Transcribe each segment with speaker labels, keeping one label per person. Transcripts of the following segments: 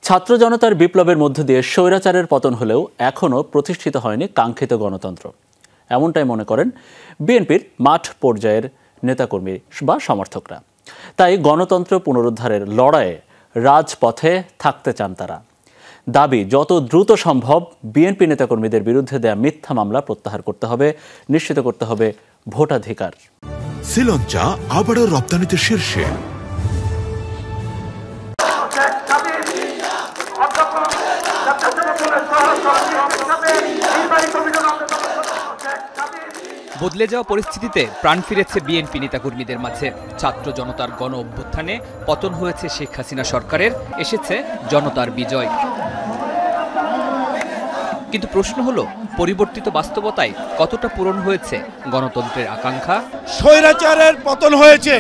Speaker 1: ছাত্র জনতার বিপ্লবের মধ্য দিয়ে স্বৈরাচারের পতন হলেও এখনও প্রতিষ্ঠিত হয়নি কাঙ্ক্ষিত গণতন্ত্র। এমনটাই মনে করেন বিএনপির মাঠ পর্যায়ের নেতাকর্মী বা সমর্থকরা। তাই গণতন্ত্র পুনরুদ্ধারের লড়াইয়ে রাজপথে থাকতে চান তারা। দাবি যত দ্রুত সম্ভব বিএনপি নেতাকর্মীদের বিরুদ্ধে দেয়া মিথ্যা মামলা প্রত্যাহার করতে হবে, নিশ্চিত করতে হবে ভোটাধিকার।
Speaker 2: শ্রীলঙ্কা আবারও রপ্তানিতে শীর্ষে।
Speaker 3: বদলে যাওয়া পরিস্থিতিতে প্রাণ ফিরেছে বিএনপি নেতাকর্মীদের মাঝে। ছাত্র জনতার গণ অভ্যুত্থানে পতন হয়েছে শেখ হাসিনা সরকারের, এসেছে জনতার বিজয়। কিন্তু প্রশ্ন হলো, পরিবর্তিত বাস্তবতায় কতটা পূরণ হয়েছে গণতন্ত্রের আকাঙ্ক্ষা?
Speaker 4: স্বৈরাচারের পতন হয়েছে,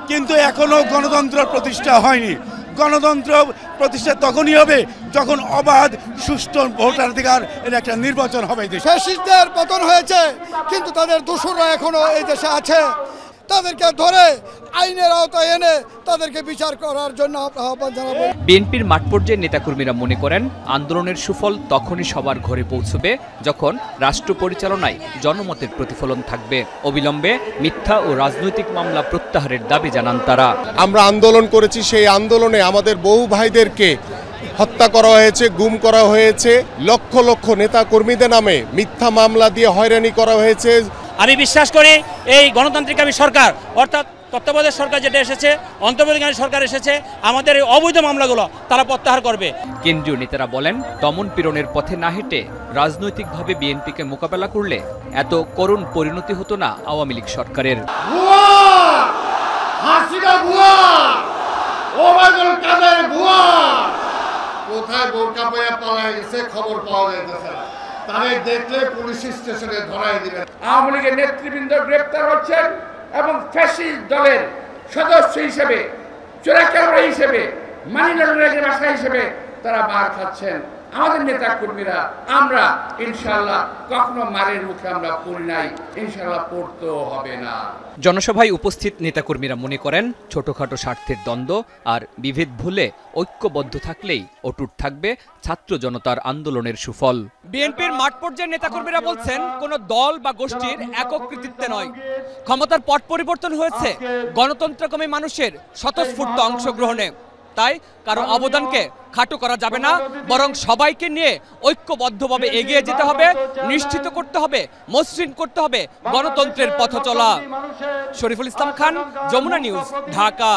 Speaker 4: কিন্তু এখনো গণতন্ত্র প্রতিষ্ঠা হয়নি। গণতন্ত্র প্রতিষ্ঠা তখনই হবে যখন অবাধ সুষ্ঠু ভোটাধিকার এর একটা নির্বাচন হবে।
Speaker 5: ফ্যাসিস্টদের পতন হয়েছে, কিন্তু তাদের দোসররা এখনো এই দেশে আছে। তাদেরকে ধরে আইনের আওতায় এনে তাদেরকে বিচার করার জন্য আহ্বান জানাবো।
Speaker 3: বিএনপির মাঠ পর্যায়ের নেতাকর্মীরা মনে করেন, আন্দোলনের সুফল তখনই সবার ঘরে পৌঁছবে যখন রাষ্ট্র পরিচালনায় জনমতের প্রতিফলন থাকবে। অবিলম্বে মিথ্যা ও রাজনৈতিক মামলা প্রত্যাহারের দাবি জানান তারা।
Speaker 6: আমরা আন্দোলন করেছি, সেই আন্দোলনে আমাদের বহু ভাইদেরকে হত্যা করা হয়েছে, গুম করা হয়েছে, লক্ষ লক্ষ নেতা কর্মীদের নামে মিথ্যা মামলা দিয়ে হয়রানি করা হয়েছে।
Speaker 7: আমি বিশ্বাস করি এই গণতান্ত্রিক সরকার, অর্থাৎ তত্ত্বাবধায়ক সরকার যেটা এসেছে, অন্তর্বর্তীকালীন সরকার এসেছে, আমাদের এই অবৈধ মামলাগুলো তারা প্রত্যাহার করবে।
Speaker 3: কেন্দ্রীয় নেতারা বলেন, দমন পীড়নের পথে না হেঁটে রাজনৈতিকভাবে বিএনপিকে মোকাবেলা করলে এত করুণ পরিণতি হতো না আওয়ামী লীগ সরকারের।
Speaker 8: কোথায় বোরকা পরে পালায় গেছে খবর পাওয়া যাইতেছে না, তাদের দেখলে পুলিশ স্টেশনে ধরাই দিবেন।
Speaker 9: আওয়ামী লীগের নেতৃবৃন্দ গ্রেপ্তার হচ্ছেন এবং ফ্যাসিস্ট দলের সদস্য হিসেবে, চোরাকারবারি হিসেবে, মানি লন্ডারিংয়ের বাসা হিসেবে তারা মার খাচ্ছেন। আমাদের নেতা কর্মীরা আমরা ইনশাআল্লাহ কখনো মারের মুখে আমরা পড়ি নাই, ইনশাআল্লাহ পড়তেও হবে না।
Speaker 3: জনসভায় উপস্থিত নেতাকর্মীরা মনে করেন, ছোটখাটো স্বার্থের দ্বন্দ্ব আর বিভেদ ভুলে ঐক্যবদ্ধ থাকলেই অটুট থাকবে ছাত্র জনতার আন্দোলনের সুফল। বিএনপির মাঠ পর্যায়ের নেতাকর্মীরা বলছেন, কোন দল বা গোষ্ঠীর একক কৃতিত্বে নয়, ক্ষমতার পট পরিবর্তন হয়েছে গণতন্ত্রকামী মানুষের স্বতঃস্ফূর্ত অংশগ্রহণে। তাই কারো অবদানকে খাটো করা যাবে না, বরং সবাইকে নিয়ে ঐক্যবদ্ধভাবে এগিয়ে যেতে হবে, নিশ্চিত করতে হবে, মসৃণ করতে হবে গণতন্ত্রের পথ চলা। শরীফুল ইসলাম খান, যমুনা নিউজ, ঢাকা।